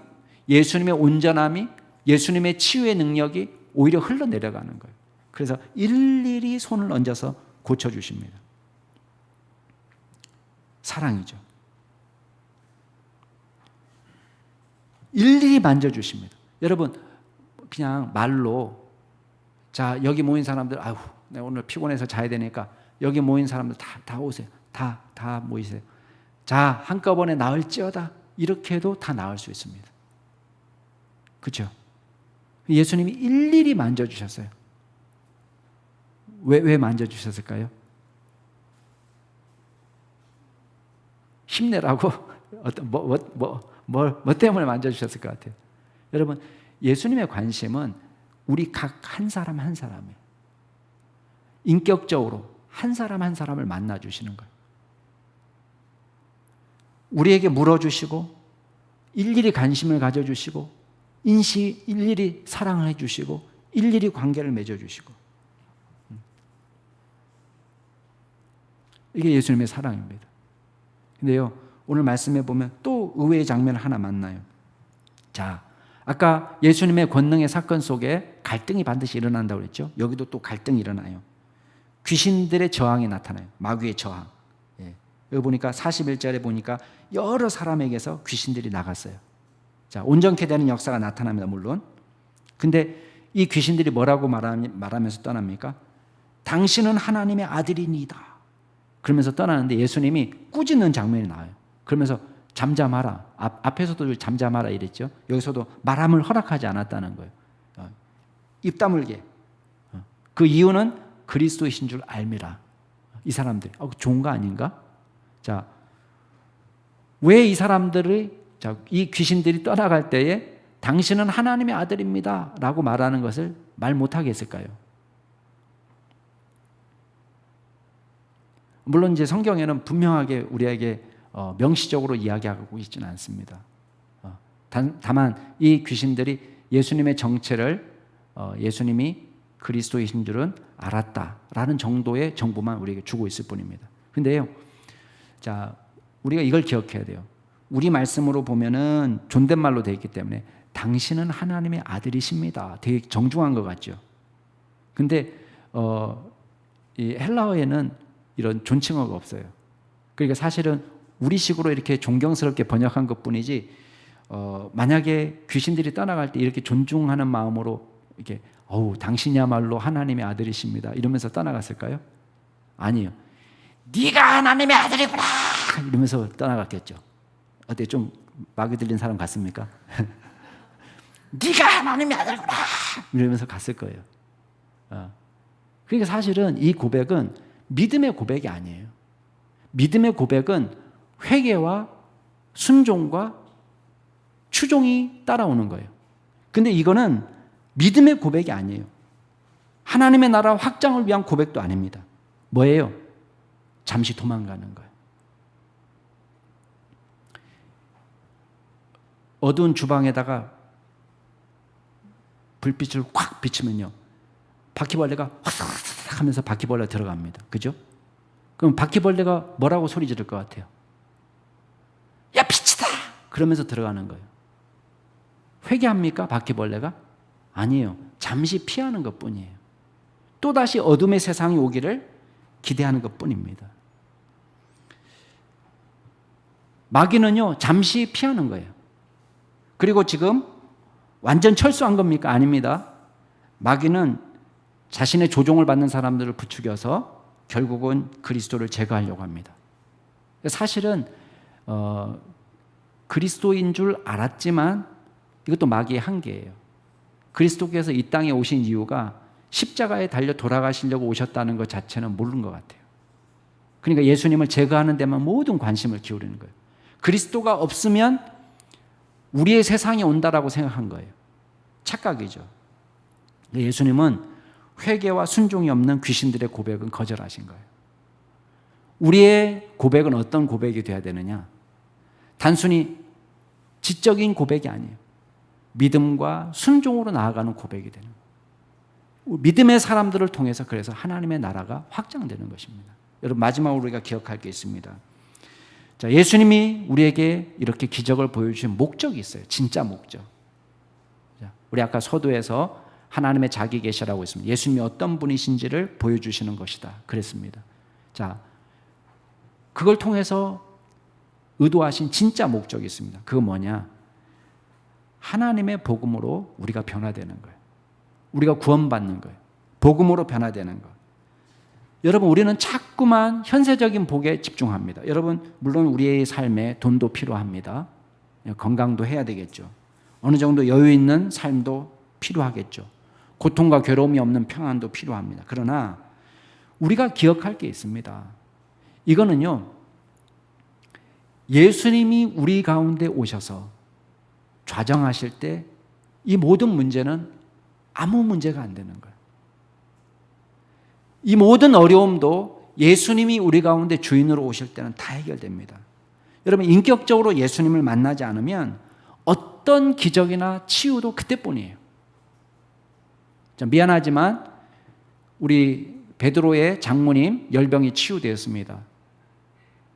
Speaker 1: 예수님의 온전함이, 예수님의 치유의 능력이 오히려 흘러내려가는 거예요. 그래서 일일이 손을 얹어서 고쳐주십니다. 사랑이죠. 일일이 만져주십니다. 여러분 그냥 말로, 자 여기 모인 사람들, 내가 오늘 피곤해서 자야 되니까 여기 모인 사람들 다 오세요. 다 모이세요. 자 한꺼번에 나을지어다, 이렇게 해도 다 나을 수 있습니다. 그렇죠? 예수님이 일일이 만져주셨어요. 왜 만져주셨을까요? 힘내라고? 뭐 때문에 만져주셨을 것 같아요? 여러분 예수님의 관심은 우리 각 한 사람 한 사람에 인격적으로 한 사람 한 사람을 만나주시는 거예요. 우리에게 물어주시고 일일이 관심을 가져주시고 일일이 사랑을 해주시고 일일이 관계를 맺어주시고, 이게 예수님의 사랑입니다. 근데요 오늘 말씀해 보면 또 의외의 장면을 하나 만나요. 자, 아까 예수님의 권능의 사건 속에 갈등이 반드시 일어난다고 그랬죠. 여기도 또 갈등이 일어나요. 귀신들의 저항이 나타나요. 마귀의 저항. 여기 보니까 41절에 보니까 여러 사람에게서 귀신들이 나갔어요. 자, 온전케 되는 역사가 나타납니다. 물론. 근데 이 귀신들이 뭐라고 말하면서 떠납니까? 당신은 하나님의 아들이니이다, 그러면서 떠나는데 예수님이 꾸짖는 장면이 나와요. 그러면서 잠잠하라. 앞에서도 잠잠하라 이랬죠. 여기서도 말함을 허락하지 않았다는 거예요. 입 다물게. 그 이유는 그리스도이신 줄 알미라. 이 사람들이 좋은 거 아닌가? 자, 왜 이 사람들이, 이 귀신들이 떠나갈 때에 당신은 하나님의 아들입니다 라고 말하는 것을 말 못하게 했을까요? 물론 이제 성경에는 분명하게 우리에게 명시적으로 이야기하고 있지는 않습니다. 다만 이 귀신들이 예수님의 정체를, 예수님이 그리스도이신 줄은 알았다라는 정도의 정보만 우리에게 주고 있을 뿐입니다. 근데요, 자, 우리가 이걸 기억해야 돼요. 우리 말씀으로 보면은 존댓말로 되어 있기 때문에 당신은 하나님의 아들이십니다. 되게 정중한 것 같죠. 근데 이 헬라어에는 이런 존칭어가 없어요. 그러니까 사실은 우리식으로 이렇게 존경스럽게 번역한 것뿐이지 만약에 귀신들이 떠나갈 때 이렇게 존중하는 마음으로 이렇게 당신이야말로 하나님의 아들이십니다 이러면서 떠나갔을까요? 아니요. 네가 하나님의 아들이구나 이러면서 떠나갔겠죠. 어때, 좀 마귀 들린 사람 같습니까? 네가 하나님의 아들이구나 이러면서 갔을 거예요. 그러니까 사실은 이 고백은 믿음의 고백이 아니에요. 믿음의 고백은 회개와 순종과 추종이 따라오는 거예요. 근데 이거는 믿음의 고백이 아니에요. 하나님의 나라 확장을 위한 고백도 아닙니다. 뭐예요? 잠시 도망가는 거예요. 어두운 주방에다가 불빛을 확 비추면요, 바퀴벌레가 확 하면서 바퀴벌레 들어갑니다. 그죠? 그럼 바퀴벌레가 뭐라고 소리 지를 것 같아요? 야, 빛이다! 그러면서 들어가는 거예요. 회개합니까? 바퀴벌레가? 아니에요. 잠시 피하는 것 뿐이에요. 또다시 어둠의 세상이 오기를 기대하는 것 뿐입니다. 마귀는요, 잠시 피하는 거예요. 그리고 지금 완전 철수한 겁니까? 아닙니다. 마귀는 자신의 조종을 받는 사람들을 부추겨서 결국은 그리스도를 제거하려고 합니다. 사실은 그리스도인 줄 알았지만 이것도 마귀의 한계예요. 그리스도께서 이 땅에 오신 이유가 십자가에 달려 돌아가시려고 오셨다는 것 자체는 모르는 것 같아요. 그러니까 예수님을 제거하는 데만 모든 관심을 기울이는 거예요. 그리스도가 없으면 우리의 세상이 온다라고 생각한 거예요. 착각이죠. 예수님은 회개와 순종이 없는 귀신들의 고백은 거절하신 거예요. 우리의 고백은 어떤 고백이 되어야 되느냐? 단순히 지적인 고백이 아니에요. 믿음과 순종으로 나아가는 고백이 되는 거예요. 믿음의 사람들을 통해서 그래서 하나님의 나라가 확장되는 것입니다. 여러분, 마지막으로 우리가 기억할 게 있습니다. 자, 예수님이 우리에게 이렇게 기적을 보여주신 목적이 있어요. 진짜 목적. 자, 우리 아까 서두에서 하나님의 자기 계시라고 했습니다. 예수님이 어떤 분이신지를 보여주시는 것이다 그랬습니다. 자, 그걸 통해서 의도하신 진짜 목적이 있습니다. 그거 뭐냐? 하나님의 복음으로 우리가 변화되는 거예요. 우리가 구원받는 거예요. 복음으로 변화되는 거. 여러분, 우리는 자꾸만 현세적인 복에 집중합니다. 여러분, 물론 우리의 삶에 돈도 필요합니다. 건강도 해야 되겠죠. 어느 정도 여유 있는 삶도 필요하겠죠. 고통과 괴로움이 없는 평안도 필요합니다. 그러나 우리가 기억할 게 있습니다. 이거는요, 예수님이 우리 가운데 오셔서 좌정하실 때 이 모든 문제는 아무 문제가 안 되는 거예요. 이 모든 어려움도 예수님이 우리 가운데 주인으로 오실 때는 다 해결됩니다. 여러분, 인격적으로 예수님을 만나지 않으면 어떤 기적이나 치유도 그때뿐이에요. 미안하지만 우리 베드로의 장모님 열병이 치유되었습니다.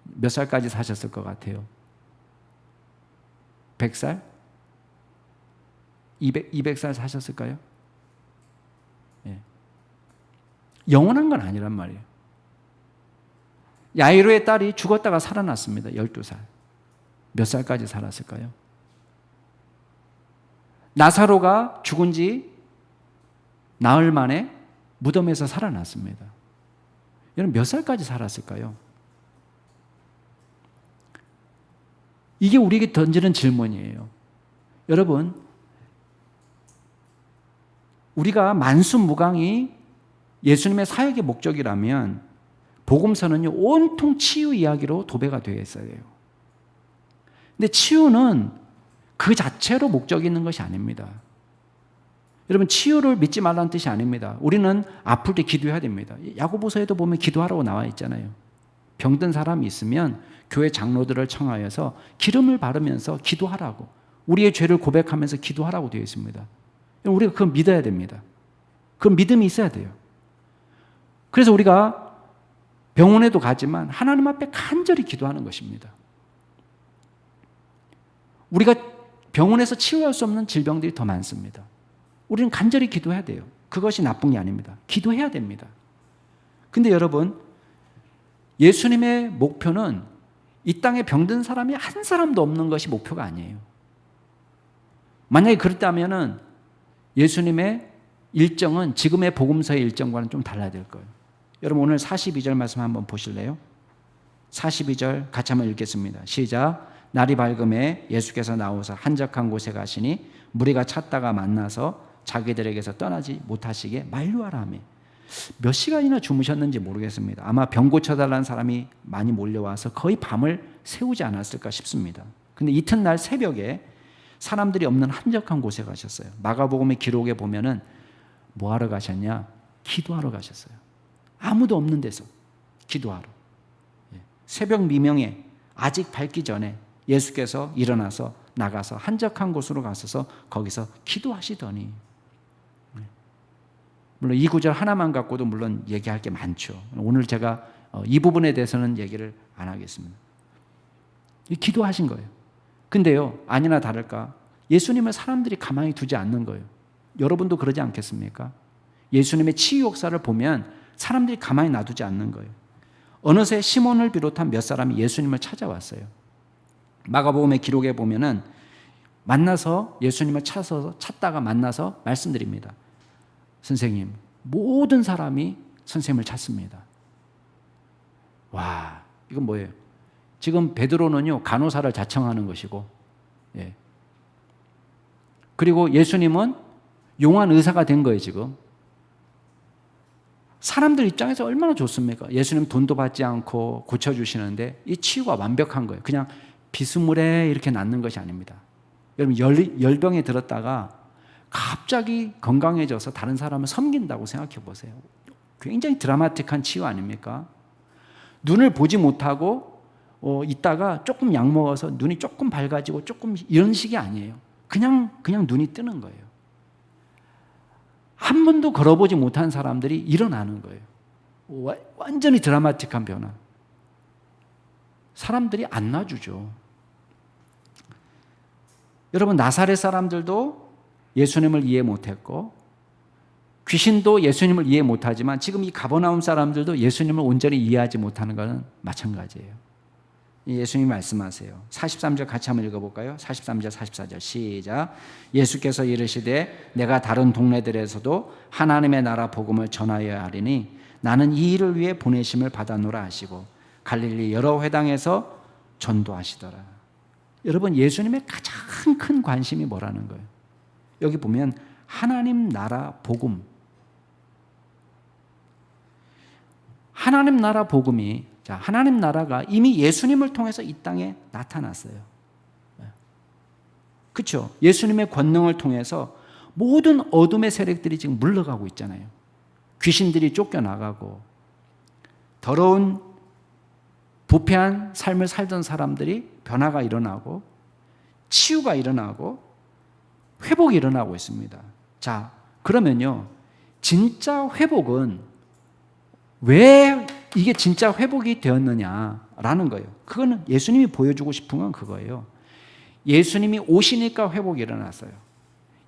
Speaker 1: 몇 살까지 사셨을 것 같아요? 100살? 200살 사셨을까요? 예. 영원한 건 아니란 말이에요. 야이로의 딸이 죽었다가 살아났습니다. 12살. 몇 살까지 살았을까요? 나사로가 죽은 지 나흘 만에 무덤에서 살아났습니다. 여러분, 몇 살까지 살았을까요? 이게 우리에게 던지는 질문이에요. 여러분, 우리가 만수무강이 예수님의 사역의 목적이라면 복음서는요, 온통 치유 이야기로 도배가 되어 있어야 돼요. 근데 치유는 그 자체로 목적이 있는 것이 아닙니다. 여러분, 치유를 믿지 말라는 뜻이 아닙니다. 우리는 아플 때 기도해야 됩니다. 야고보서에도 보면 기도하라고 나와 있잖아요. 병든 사람이 있으면 교회 장로들을 청하여서 기름을 바르면서 기도하라고, 우리의 죄를 고백하면서 기도하라고 되어 있습니다. 우리가 그걸 믿어야 됩니다. 그 믿음이 있어야 돼요. 그래서 우리가 병원에도 가지만 하나님 앞에 간절히 기도하는 것입니다. 우리가 병원에서 치유할 수 없는 질병들이 더 많습니다. 우리는 간절히 기도해야 돼요. 그것이 나쁜 게 아닙니다. 기도해야 됩니다. 근데 여러분, 예수님의 목표는 이 땅에 병든 사람이 한 사람도 없는 것이 목표가 아니에요. 만약에 그렇다면은 예수님의 일정은 지금의 복음서의 일정과는 좀 달라야 될 거예요. 여러분 오늘 42절 말씀 한번 보실래요? 42절 같이 한번 읽겠습니다. 시작. 날이 밝음에 예수께서 나오사 한적한 곳에 가시니 무리가 찾다가 만나서 자기들에게서 떠나지 못하시게 만류하라 하며. 몇 시간이나 주무셨는지 모르겠습니다. 아마 병 고쳐달라는 사람이 많이 몰려와서 거의 밤을 새우지 않았을까 싶습니다. 근데 이튿날 새벽에 사람들이 없는 한적한 곳에 가셨어요. 마가복음의 기록에 보면은 뭐 하러 가셨냐? 기도하러 가셨어요. 아무도 없는 데서 기도하러. 새벽 미명에 아직 밝기 전에 예수께서 일어나서 나가서 한적한 곳으로 가셔서 거기서 기도하시더니, 물론 이 구절 하나만 갖고도 물론 얘기할 게 많죠. 오늘 제가 이 부분에 대해서는 얘기를 안 하겠습니다. 기도하신 거예요. 근데요, 아니나 다를까 예수님을 사람들이 가만히 두지 않는 거예요. 여러분도 그러지 않겠습니까? 예수님의 치유 역사를 보면 사람들이 가만히 놔두지 않는 거예요. 어느새 시몬을 비롯한 몇 사람이 예수님을 찾아왔어요. 마가복음의 기록에 보면은 만나서 예수님을 찾다가 만나서 말씀드립니다. 선생님, 모든 사람이 선생님을 찾습니다. 와, 이건 뭐예요? 지금 베드로는요 간호사를 자청하는 것이고, 예. 그리고 예수님은 용한 의사가 된 거예요. 지금 사람들 입장에서 얼마나 좋습니까? 예수님 돈도 받지 않고 고쳐주시는데 이 치유가 완벽한 거예요. 그냥 비스무레 이렇게 낫는 것이 아닙니다. 여러분 열병에 들었다가 갑자기 건강해져서 다른 사람을 섬긴다고 생각해 보세요. 굉장히 드라마틱한 치유 아닙니까? 눈을 보지 못하고 있다가 조금 약 먹어서 눈이 조금 밝아지고 조금 이런 식이 아니에요. 그냥 눈이 뜨는 거예요. 한 번도 걸어보지 못한 사람들이 일어나는 거예요. 완전히 드라마틱한 변화. 사람들이 안 놔주죠. 여러분 나사렛 사람들도 예수님을 이해 못했고 귀신도 예수님을 이해 못하지만 지금 이 가버나움 사람들도 예수님을 온전히 이해하지 못하는 것은 마찬가지예요. 예수님이 말씀하세요. 43절 같이 한번 읽어볼까요? 43절 44절 시작. 예수께서 이르시되 내가 다른 동네들에서도 하나님의 나라 복음을 전하여야 하리니 나는 이 일을 위해 보내심을 받았노라 하시고 갈릴리 여러 회당에서 전도하시더라. 여러분 예수님의 가장 큰 관심이 뭐라는 거예요? 여기 보면 하나님 나라 복음, 하나님 나라 복음이, 자, 하나님 나라가 이미 예수님을 통해서 이 땅에 나타났어요. 그렇죠? 예수님의 권능을 통해서 모든 어둠의 세력들이 지금 물러가고 있잖아요. 귀신들이 쫓겨나가고 더러운 부패한 삶을 살던 사람들이 변화가 일어나고 치유가 일어나고 회복이 일어나고 있습니다. 자, 그러면요, 진짜 회복은 왜 이게 진짜 회복이 되었느냐라는 거예요. 그거는 예수님이 보여주고 싶은 건 그거예요. 예수님이 오시니까 회복이 일어났어요.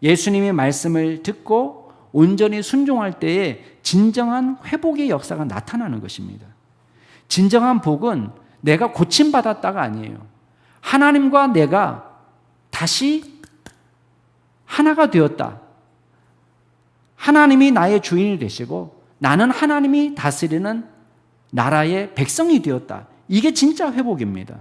Speaker 1: 예수님의 말씀을 듣고 온전히 순종할 때에 진정한 회복의 역사가 나타나는 것입니다. 진정한 복은 내가 고침받았다가 아니에요. 하나님과 내가 다시 하나가 되었다. 하나님이 나의 주인이 되시고 나는 하나님이 다스리는 나라의 백성이 되었다. 이게 진짜 회복입니다.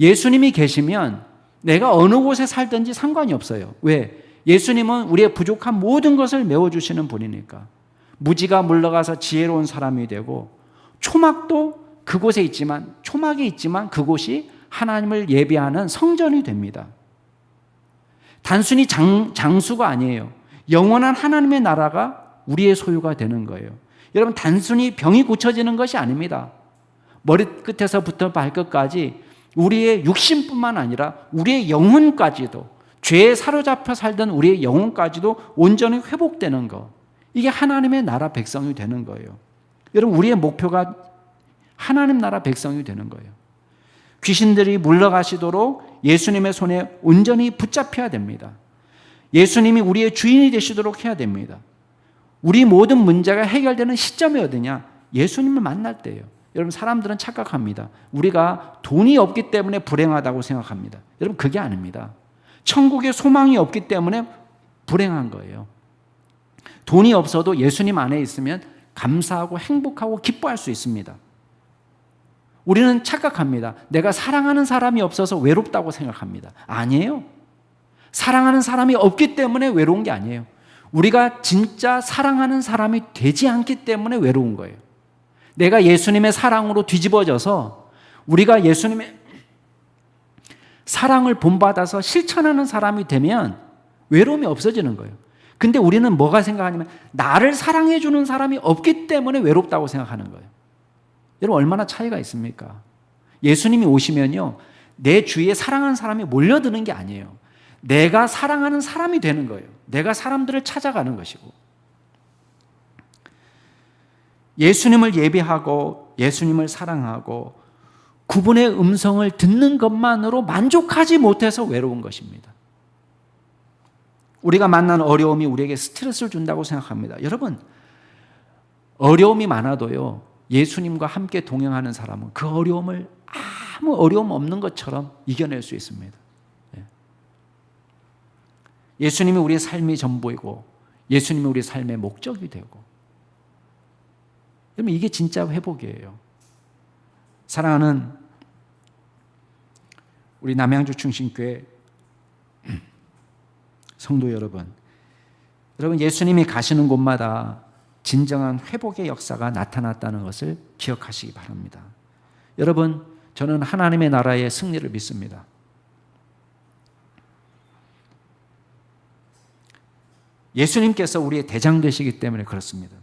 Speaker 1: 예수님이 계시면 내가 어느 곳에 살든지 상관이 없어요. 왜? 예수님은 우리의 부족한 모든 것을 메워주시는 분이니까. 무지가 물러가서 지혜로운 사람이 되고 초막도 그곳에 있지만, 초막에 있지만 그곳이 하나님을 예배하는 성전이 됩니다. 단순히 장수가 아니에요. 영원한 하나님의 나라가 우리의 소유가 되는 거예요. 여러분 단순히 병이 고쳐지는 것이 아닙니다. 머리끝에서부터 발끝까지 우리의 육신뿐만 아니라 우리의 영혼까지도, 죄에 사로잡혀 살던 우리의 영혼까지도 온전히 회복되는 것, 이게 하나님의 나라 백성이 되는 거예요. 여러분 우리의 목표가 하나님 나라 백성이 되는 거예요. 귀신들이 물러가시도록 예수님의 손에 온전히 붙잡혀야 됩니다. 예수님이 우리의 주인이 되시도록 해야 됩니다. 우리 모든 문제가 해결되는 시점이 어디냐? 예수님을 만날 때예요. 여러분, 사람들은 착각합니다. 우리가 돈이 없기 때문에 불행하다고 생각합니다. 여러분, 그게 아닙니다. 천국에 소망이 없기 때문에 불행한 거예요. 돈이 없어도 예수님 안에 있으면 감사하고 행복하고 기뻐할 수 있습니다. 우리는 착각합니다. 내가 사랑하는 사람이 없어서 외롭다고 생각합니다. 아니에요. 사랑하는 사람이 없기 때문에 외로운 게 아니에요. 우리가 진짜 사랑하는 사람이 되지 않기 때문에 외로운 거예요. 내가 예수님의 사랑으로 뒤집어져서 우리가 예수님의 사랑을 본받아서 실천하는 사람이 되면 외로움이 없어지는 거예요. 근데 우리는 뭐가 생각하냐면 나를 사랑해 주는 사람이 없기 때문에 외롭다고 생각하는 거예요. 여러분, 얼마나 차이가 있습니까? 예수님이 오시면요, 내 주위에 사랑하는 사람이 몰려드는 게 아니에요. 내가 사랑하는 사람이 되는 거예요. 내가 사람들을 찾아가는 것이고, 예수님을 예배하고 예수님을 사랑하고 그분의 음성을 듣는 것만으로 만족하지 못해서 외로운 것입니다. 우리가 만난 어려움이 우리에게 스트레스를 준다고 생각합니다. 여러분, 어려움이 많아도요, 예수님과 함께 동행하는 사람은 그 어려움을 아무 어려움 없는 것처럼 이겨낼 수 있습니다. 예수님이 우리의 삶의 전부이고 예수님이 우리의 삶의 목적이 되고, 여러분, 이게 진짜 회복이에요. 사랑하는 우리 남양주 충신교회 성도 여러분, 예수님이 가시는 곳마다 진정한 회복의 역사가 나타났다는 것을 기억하시기 바랍니다. 여러분, 저는 하나님의 나라의 승리를 믿습니다. 예수님께서 우리의 대장 되시기 때문에 그렇습니다.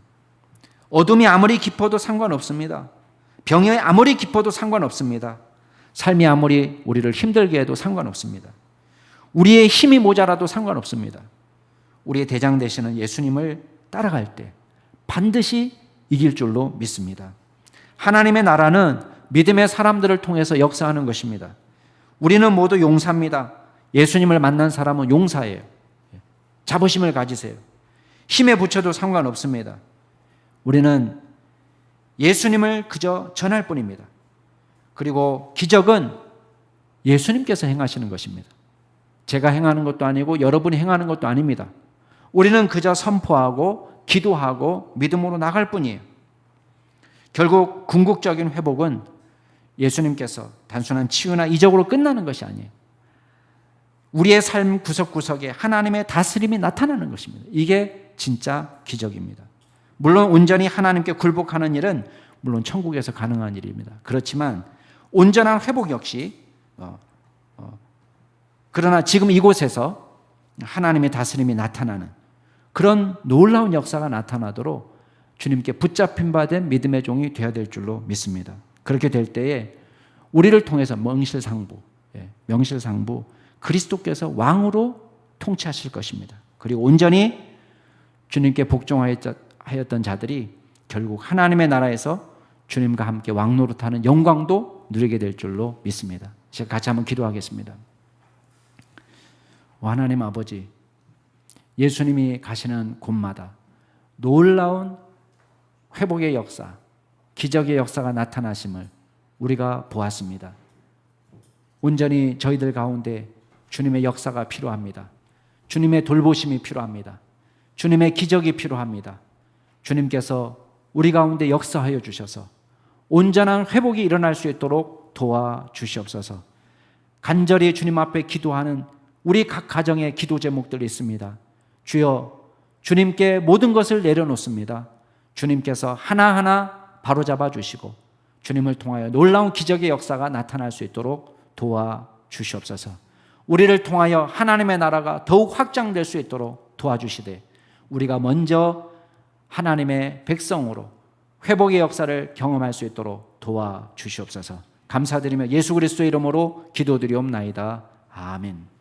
Speaker 1: 어둠이 아무리 깊어도 상관없습니다. 병이 아무리 깊어도 상관없습니다. 삶이 아무리 우리를 힘들게 해도 상관없습니다. 우리의 힘이 모자라도 상관없습니다. 우리의 대장 되시는 예수님을 따라갈 때 반드시 이길 줄로 믿습니다. 하나님의 나라는 믿음의 사람들을 통해서 역사하는 것입니다. 우리는 모두 용사입니다. 예수님을 만난 사람은 용사예요. 자부심을 가지세요. 힘에 부쳐도 상관없습니다. 우리는 예수님을 그저 전할 뿐입니다. 그리고 기적은 예수님께서 행하시는 것입니다. 제가 행하는 것도 아니고 여러분이 행하는 것도 아닙니다. 우리는 그저 선포하고 기도하고 믿음으로 나갈 뿐이에요. 결국 궁극적인 회복은 예수님께서 단순한 치유나 이적으로 끝나는 것이 아니에요. 우리의 삶 구석구석에 하나님의 다스림이 나타나는 것입니다. 이게 진짜 기적입니다. 물론 온전히 하나님께 굴복하는 일은 물론 천국에서 가능한 일입니다. 그렇지만 온전한 회복 역시 그러나 지금 이곳에서 하나님의 다스림이 나타나는 그런 놀라운 역사가 나타나도록 주님께 붙잡힌 바 된 믿음의 종이 되어야 될 줄로 믿습니다. 그렇게 될 때에 우리를 통해서 명실상부 그리스도께서 왕으로 통치하실 것입니다. 그리고 온전히 주님께 복종하였던 자들이 결국 하나님의 나라에서 주님과 함께 왕노릇하는 영광도 누리게 될 줄로 믿습니다. 제가 같이 한번 기도하겠습니다. 하나님 아버지, 예수님이 가시는 곳마다 놀라운 회복의 역사, 기적의 역사가 나타나심을 우리가 보았습니다. 온전히 저희들 가운데 주님의 역사가 필요합니다. 주님의 돌보심이 필요합니다. 주님의 기적이 필요합니다. 주님께서 우리 가운데 역사하여 주셔서 온전한 회복이 일어날 수 있도록 도와주시옵소서. 간절히 주님 앞에 기도하는 우리 각 가정의 기도 제목들이 있습니다. 주여, 주님께 모든 것을 내려놓습니다. 주님께서 하나하나 바로잡아 주시고 주님을 통하여 놀라운 기적의 역사가 나타날 수 있도록 도와주시옵소서. 우리를 통하여 하나님의 나라가 더욱 확장될 수 있도록 도와주시되 우리가 먼저 하나님의 백성으로 회복의 역사를 경험할 수 있도록 도와주시옵소서. 감사드리며 예수 그리스도의 이름으로 기도드리옵나이다. 아멘.